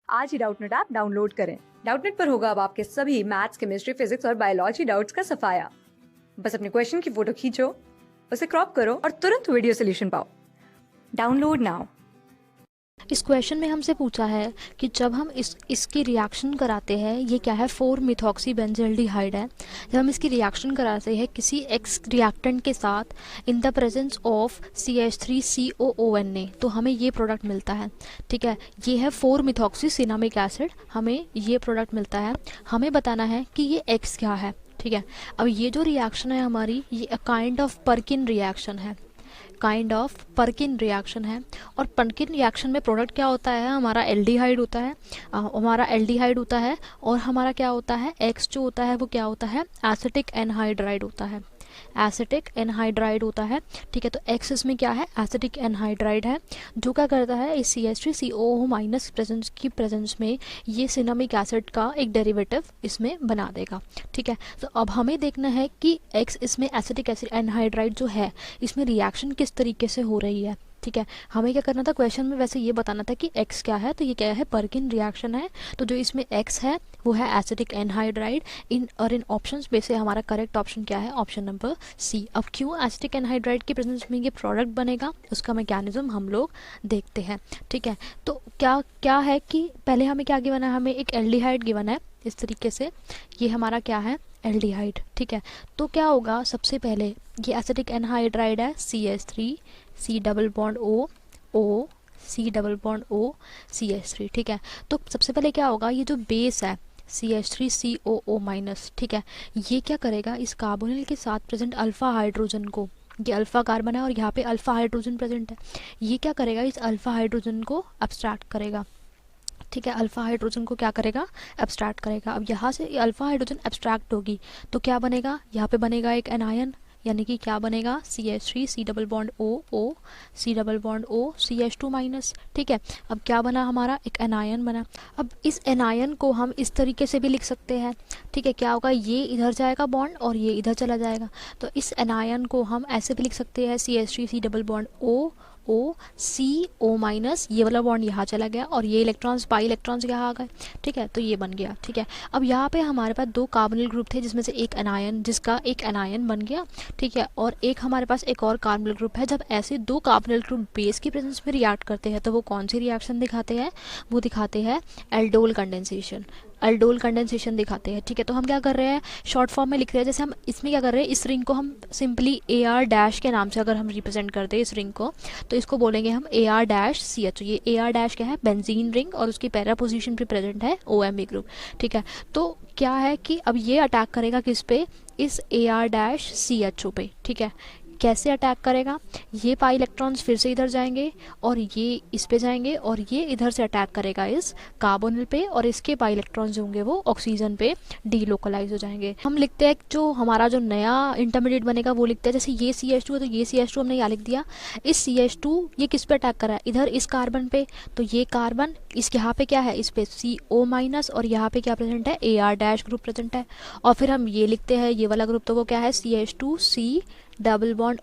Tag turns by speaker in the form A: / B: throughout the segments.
A: आज ही Doubtnut app download करें। Doubtnut पर होगा अब आपके सभी मैथ्स, केमिस्ट्री, फिजिक्स और बायोलॉजी डाउट्स का सफाया। बस अपने क्वेश्चन की फोटो खींचो, उसे क्रॉप करो और तुरंत वीडियो सोल्यूशन पाओ। Download now.
B: इस क्वेश्चन में हमसे पूछा है कि जब हम इसकी रिएक्शन कराते हैं, ये क्या है 4 मिथॉक्सी बेंजल्डिहाइड है। जब हम इसकी रिएक्शन कराते हैं किसी एक्स रिएक्टेंट के साथ in the presence of CH3COONA, तो हमें ये प्रोडक्ट मिलता है। ठीक है, ये है 4 मिथॉक्सी सिनामिक एसिड, हमें ये प्रोडक्ट मिलता है। हमें बताना है कि ये एक्स क्या है। ठीक है, अब ये जो रिएक्शन है हमारी, ये काइंड ऑफ पर्किन रिएक्शन है, काइंड ऑफ पर्किन रिएक्शन है। और पर्किन रिएक्शन में प्रोडक्ट क्या होता है, हमारा एल्डिहाइड होता है, और हमारा क्या होता है, एक्स जो होता है वो क्या होता है, एसिटिक एनहाइड्राइड होता है, एसिटिक एनहाइड्राइड होता है। ठीक है, तो एक्स इसमें क्या है, एसिटिक एनहाइड्राइड है, जो क्या करता है इस CH3COO माइनस प्रेजेंस में ये सिनामिक एसिड का एक डेरिवेटिव इसमें बना देगा। ठीक है, तो अब हमें देखना है कि एक्स इसमें एसिटिक एनहाइड्राइड जो है इसमें रिएक्शन किस तरीके से हो रही है। ठीक है, हमें क्या करना था, क्वेश्चन में वैसे ये बताना था कि x क्या है, तो ये क्या है, पर्किन रिएक्शन है। तो जो इसमें x है वो है एसिटिक एनहाइड्राइड। इन ऑप्शंस में से हमारा करेक्ट ऑप्शन क्या है, ऑप्शन नंबर सी। अब क्यों एसिटिक एनहाइड्राइड के प्रेजेंस में ये प्रोडक्ट बनेगा, उसका मैकेनिज्म हम लोग देखते हैं। ठीक है, तो क्या क्या है कि पहले हमें क्या गिवन है, हमें एक एल्डिहाइड गिवन है इस तरीके से, ये हमारा क्या है, एल्डिहाइड। ठीक है, तो क्या होगा, सबसे पहले ये एसिटिक एनहाइड्राइड है, CH3 C double bond O C double bond O CH3। ठीक है, तो सबसे पहले क्या होगा, ये जो बेस है CH3COO माइनस, ठीक है, ये क्या करेगा, इस कार्बोनिल के साथ प्रेजेंट अल्फा हाइड्रोजन को, ये अल्फा कार्बन है और यहाँ पे अल्फा हाइड्रोजन प्रेजेंट है, ये क्या करेगा, इस अल्फा हाइड्रोजन को एब्स्ट्रैक्ट करेगा। ठीक है, अल्फा हाइड्रोजन को क्या करेगा, एब्स्ट्रैक्ट करेगा। अब यहाँ से अल्फा हाइड्रोजन एब्स्ट्रैक्ट होगी तो क्या बनेगा, यहाँ पे बनेगा एक एनायन, यानी कि क्या बनेगा, CH3 C double bond O C double bond O CH2 minus. ठीक है, अब क्या बना, हमारा एक एनायन बना। अब इस एनायन को हम इस तरीके से भी लिख सकते हैं। ठीक है, क्या होगा, ये इधर जाएगा बॉन्ड और ये इधर चला जाएगा, तो इस एनायन को हम ऐसे भी लिख सकते हैं, CH3 C double bond O CO minus, ये वाला बॉन्ड यहाँ चला गया और ये इलेक्ट्रॉन्स पाई इलेक्ट्रॉन्स यहाँ आ गए। ठीक है, तो ये बन गया। ठीक है, अब यहाँ पे हमारे पास 2 कार्बोनिल ग्रुप थे जिसमें से एक एनायन, जिसका एक एनायन बन गया। ठीक है, और एक हमारे पास एक और कार्बोनिल ग्रुप है। जब ऐसे 2 कार्बोनिल ग्रुप बेस की प्रेजेंस में रिएक्ट करते हैं तो वो कौन सी रिएक्शन दिखाते हैं, वो दिखाते हैं एल्डोल कंडेंसेशन, एल्डोल कंडेंसेशन दिखाते हैं। ठीक है, तो हम क्या कर रहे हैं, शॉर्ट फॉर्म में लिख रहे हैं। जैसे हम इसमें क्या कर रहे हैं, इस रिंग को हम सिंपली AR डैश के नाम से अगर हम रिप्रेजेंट करते हैं इस रिंग को, तो इसको बोलेंगे हम AR डैश CH। ये AR डैश क्या है, बेंजीन रिंग, और उसकी पैरा पोजीशन पे प्रेजेंट है OMe ग्रुप। ठीक है, तो क्या है कि अब ये अटैक करेगा किस पे, इस AR डैश CHO पे। ठीक है, कैसे अटैक करेगा, ये पाई इलेक्ट्रॉन्स फिर से इधर जाएंगे और ये इस पे जाएंगे और ये इधर से अटैक करेगा इस कार्बोनिल पे, और इसके पाई इलेक्ट्रॉन्स जो होंगे वो ऑक्सीजन पे डीलोकलाइज हो जाएंगे। हम लिखते हैं जो हमारा जो नया इंटरमीडिएट बनेगा वो लिखते हैं, जैसे ये CH2 है तो ये CH2 हमने यहाँ लिख दिया। इस CH2 ये किस पे अटैक कर रहा है, इधर इस कार्बन पे, तो ये कार्बन इस यहाँ पे क्या है, इस पे CO माइनस, और यहाँ पे क्या प्रेजेंट है, AR डैश ग्रुप प्रेजेंट है। और फिर हम ये लिखते हैं, ये वाला ग्रुप तो वो क्या है, CH2 C double bond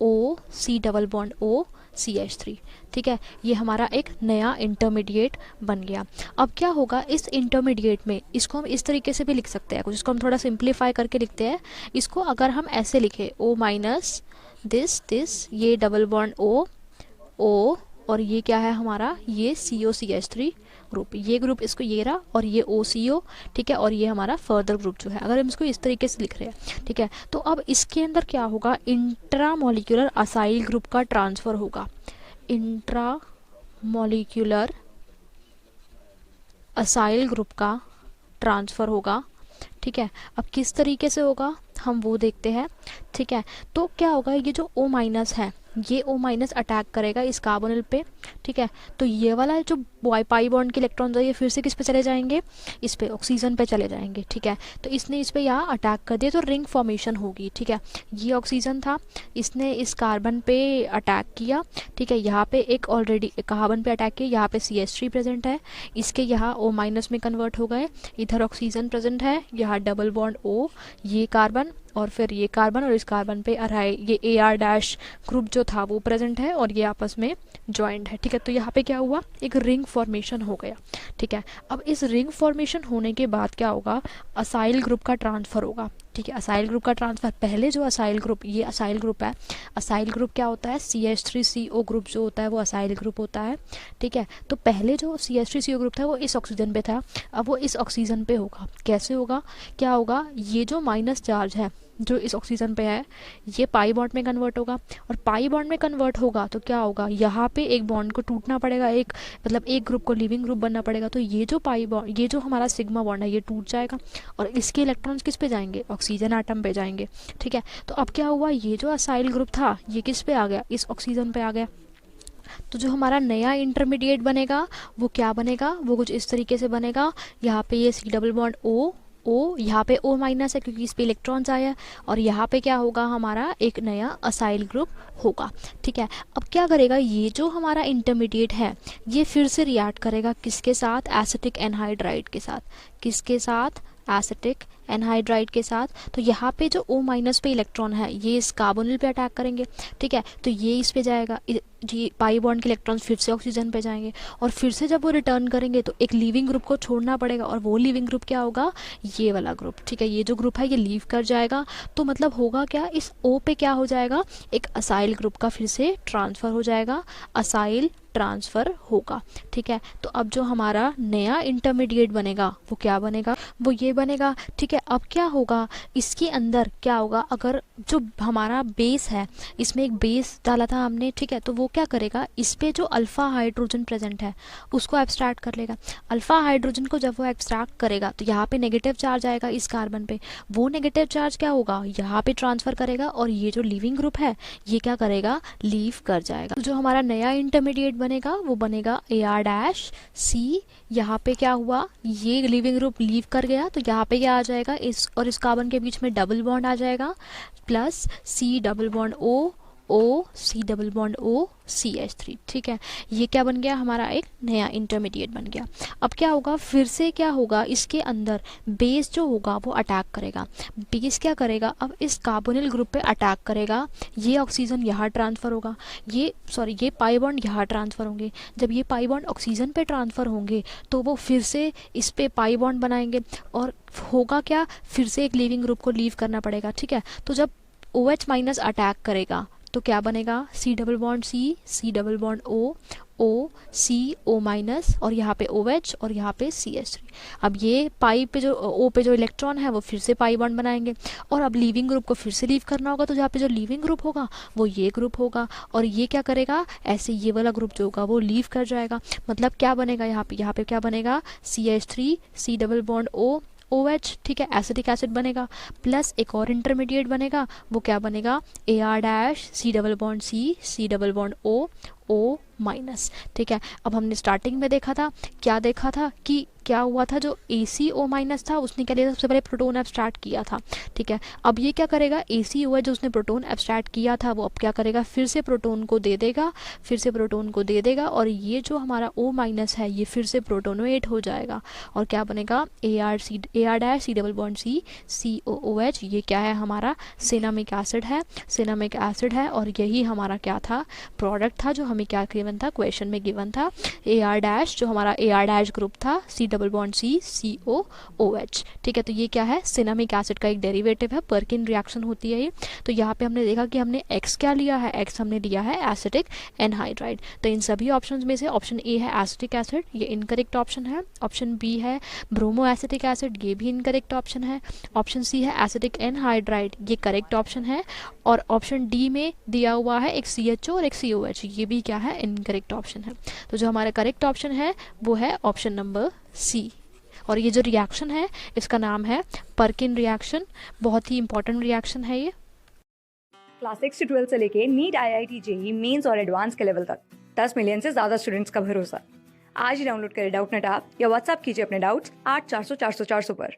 B: O C double bond O CH3। ठीक है, ये हमारा एक नया इंटरमीडिएट बन गया। अब क्या होगा, इस इंटरमीडिएट में इसको हम इस तरीके से भी लिख सकते हैं, कुछ इसको हम थोड़ा सिंप्लीफाई करके लिखते हैं। इसको अगर हम ऐसे लिखे O माइनस दिस ये डबल बॉन्ड O और ये क्या है हमारा, ये COCH3 ग्रुप, ये ग्रुप इसको ये रहा और ये OCO। ठीक है, और ये हमारा फर्दर ग्रुप जो है, अगर हम इसको इस तरीके से लिख रहे हैं। ठीक है, तो अब इसके अंदर क्या होगा, इंट्रामोलिक्यूलर असाइल ग्रुप का ट्रांसफ़र होगा, इंट्रामोलिक्यूलर असाइल ग्रुप का ट्रांसफ़र होगा। ठीक है, अब किस तरीके से होगा हम वो देखते हैं। ठीक है, तो क्या होगा, ये जो O माइनस है, ये O माइनस अटैक करेगा इस कार्बोनिल पे। ठीक है, तो ये वाला जो पाई बॉन्ड के इलेक्ट्रॉन्स है ये फिर से किस पे चले जाएंगे, इस पे ऑक्सीजन पे चले जाएंगे। ठीक है, तो इसने इस पे यहाँ अटैक कर दिया तो रिंग फॉर्मेशन होगी। ठीक है, ये ऑक्सीजन था, इसने इस कार्बन पे अटैक किया। ठीक है, यहाँ पे एक ऑलरेडी कार्बन पे अटैक किया, यहाँ पे CH3 प्रेजेंट है, इसके यहाँ O माइनस में कन्वर्ट हो गए, इधर ऑक्सीजन प्रेजेंट है, यहाँ डबल बॉन्ड O, ये कार्बन और फिर ये कार्बन, और इस कार्बन पे ये AR डैश ग्रुप जो था वो प्रेजेंट है और ये आपस में ज्वाइंट है। ठीक है, तो यहाँ पे क्या हुआ, एक रिंग फॉर्मेशन हो गया। ठीक है, अब इस रिंग फॉर्मेशन होने के बाद क्या होगा, असाइल ग्रुप का ट्रांसफ़र होगा। ठीक है, असाइल ग्रुप का ट्रांसफ़र, पहले जो असाइल ग्रुप, ये असाइल ग्रुप है, असाइल ग्रुप क्या होता है, CH3CO ग्रुप जो होता है वो असाइल ग्रुप होता है। ठीक है, तो पहले जो CH3CO ग्रुप था वो इस ऑक्सीजन पे था, अब वो इस ऑक्सीजन पे होगा। कैसे होगा, क्या होगा, ये जो माइनस चार्ज है जो इस ऑक्सीजन पे है ये पाई बॉन्ड में कन्वर्ट होगा, और पाई बॉन्ड में कन्वर्ट होगा तो क्या होगा, यहाँ पे एक बॉन्ड को टूटना पड़ेगा, एक मतलब एक ग्रुप को लीविंग ग्रुप बनना पड़ेगा, तो ये जो पाई बॉन्ड, ये जो हमारा सिग्मा बॉन्ड है ये टूट जाएगा और इसके इलेक्ट्रॉन्स किस पे जाएंगे, ऑक्सीजन एटम पे जाएंगे। ठीक है, तो अब क्या हुआ, ये जो असाइल ग्रुप था ये किस पे आ गया, इस ऑक्सीजन पे आ गया। तो जो हमारा नया इंटरमीडिएट बनेगा वो क्या बनेगा, वो कुछ इस तरीके से बनेगा। यहाँ पे ये C डबल बॉन्ड O, यहाँ पे O माइनस है क्योंकि इस पे इलेक्ट्रॉन्स आया है, और यहाँ पे क्या होगा, हमारा एक नया असाइल ग्रुप होगा। ठीक है, अब क्या करेगा, ये जो हमारा इंटरमीडिएट है ये फिर से रिएक्ट करेगा किसके साथ, एसिटिक एनहाइड्राइड के साथ। किसके साथ, एसिटिक एनहाइड्राइड के साथ। तो यहाँ पे जो O माइनस पे इलेक्ट्रॉन है ये इस कार्बोनिल पे अटैक करेंगे। ठीक है, तो ये इस पे जाएगा, ये पाई बॉन्ड के इलेक्ट्रॉन्स फिर से ऑक्सीजन पे जाएंगे, और फिर से जब वो रिटर्न करेंगे तो एक लीविंग ग्रुप को छोड़ना पड़ेगा, और वो लीविंग ग्रुप क्या होगा, ये वाला ग्रुप। ठीक है, ये जो ग्रुप है ये लीव कर जाएगा, तो मतलब होगा क्या, इस O पे क्या हो जाएगा, एक असाइल ग्रुप का फिर से ट्रांसफ़र हो जाएगा, असाइल ट्रांसफ़र होगा। ठीक है, तो अब जो हमारा नया इंटरमीडिएट बनेगा वो क्या बनेगा, वो ये बनेगा। ठीक है, अब क्या होगा, इसके अंदर क्या होगा, अगर जो हमारा बेस है इसमें एक बेस डाला था हमने, ठीक है, तो वो क्या करेगा, इस पे जो अल्फ़ा हाइड्रोजन प्रेजेंट है उसको एब्स्ट्रैक्ट कर लेगा। अल्फ़ा हाइड्रोजन को जब वो एब्स्ट्रैक्ट करेगा तो यहाँ पे नेगेटिव चार्ज आएगा इस कार्बन पे, वो नेगेटिव चार्ज क्या होगा, यहाँ पे ट्रांसफ़र करेगा, और ये जो लीविंग ग्रुप है ये क्या करेगा, लीव कर जाएगा। तो जो हमारा नया इंटरमीडिएट बनेगा वो बनेगा AR-C। यहाँ पे क्या हुआ, ये लिविंग ग्रुप लीव कर गया, तो यहाँ पे क्या आ जाएगा, इस और इस कार्बन के बीच में डबल बॉन्ड आ जाएगा, plus C double bond O C double bond O CH3। ठीक है, ये क्या बन गया, हमारा एक नया इंटरमीडिएट बन गया। अब क्या होगा, फिर से क्या होगा, इसके अंदर बेस जो होगा वो अटैक करेगा। बेस क्या करेगा, अब इस कार्बोनिल ग्रुप पे अटैक करेगा, ये ऑक्सीजन यहाँ ट्रांसफ़र होगा, ये पाई बॉन्ड यहाँ ट्रांसफ़र होंगे। जब ये पाई बॉन्ड ऑक्सीजन पे ट्रांसफ़र होंगे तो वो फिर से इस पे पाई बॉन्ड बनाएंगे, और होगा क्या, फिर से एक लीविंग ग्रुप को लीव करना पड़ेगा। ठीक है, तो जब OH माइनस अटैक करेगा तो क्या बनेगा, C double bond C double bond O C O minus, और यहाँ पे OH और यहाँ पे CH3। अब ये पाई पे जो O पे जो इलेक्ट्रॉन है वो फिर से पाई बॉन्ड बनाएंगे, और अब लीविंग ग्रुप को फिर से लीव करना होगा, तो जहाँ पे जो लीविंग ग्रुप होगा वो ये ग्रुप होगा, और ये क्या करेगा, ऐसे ये वाला ग्रुप जो होगा वो लीव कर जाएगा। मतलब क्या बनेगा, यहाँ पे क्या बनेगा, CH3 C double bond OH। ठीक है, एसिटिक एसिड बनेगा, प्लस एक और इंटरमीडिएट बनेगा, वो क्या बनेगा, AR-C double bond C double bond O minus. ठीक है, अब हमने स्टार्टिंग में देखा था, क्या देखा था कि क्या हुआ था, जो ACO माइनस था उसने क्या लिया, सबसे पहले प्रोटोन एब्स्ट्रैक्ट किया था। ठीक है, अब ये क्या करेगा, ACO जो उसने प्रोटोन एब्स्ट्रैक्ट किया था वो अब क्या करेगा, फिर से प्रोटोन को दे देगा, और ये जो हमारा O माइनस है ये फिर से प्रोटोनोएट हो जाएगा, और क्या बनेगा, AR-C double bond C COOH। ये क्या है, हमारा सिनामिक एसिड है, और यही हमारा क्या था, प्रोडक्ट था जो हमें क्या गिवन था, क्वेश्चन में गिवन था। AR- जो हमारा AR- ग्रुप था, C double bond C COOH। ठीक है, तो ये क्या है, सिनामिक एसिड का एक डेरिवेटिव है, पर्किन रिएक्शन होती है ये। तो यहाँ पे हमने देखा कि हमने X क्या लिया है, X हमने लिया है एसिटिक एनहाइड्राइड। तो इन सभी ऑप्शंस में से ऑप्शन A है एसिटिक एसिड, ये इनकरेक्ट ऑप्शन है। ऑप्शन B है ब्रोमो एसिटिक एसिड, ये भी इनकरेक्ट ऑप्शन है। ऑप्शन C है एसिटिक एनहाइड्राइड, ये करेक्ट ऑप्शन है। और ऑप्शन D में दिया हुआ है एक CHO और एक COH, ये भी क्या है, इनकरेक्ट ऑप्शन है। तो जो हमारा करेक्ट ऑप्शन है वो है ऑप्शन नंबर C। और ये जो रिएक्शन है इसका नाम है पर्किन रिएक्शन, बहुत ही इंपॉर्टेंट रिएक्शन है ये।
A: क्लास 6 से 12 से लेके नीट IIT JEE मेंस और एडवांस के लेवल तक 10 मिलियन से ज्यादा स्टूडेंट्स का भरोसा। आज ही डाउनलोड करें डाउटनेट ऐप या व्हाट्सएप कीजिए अपने डाउट्स 8400 400 400 पर।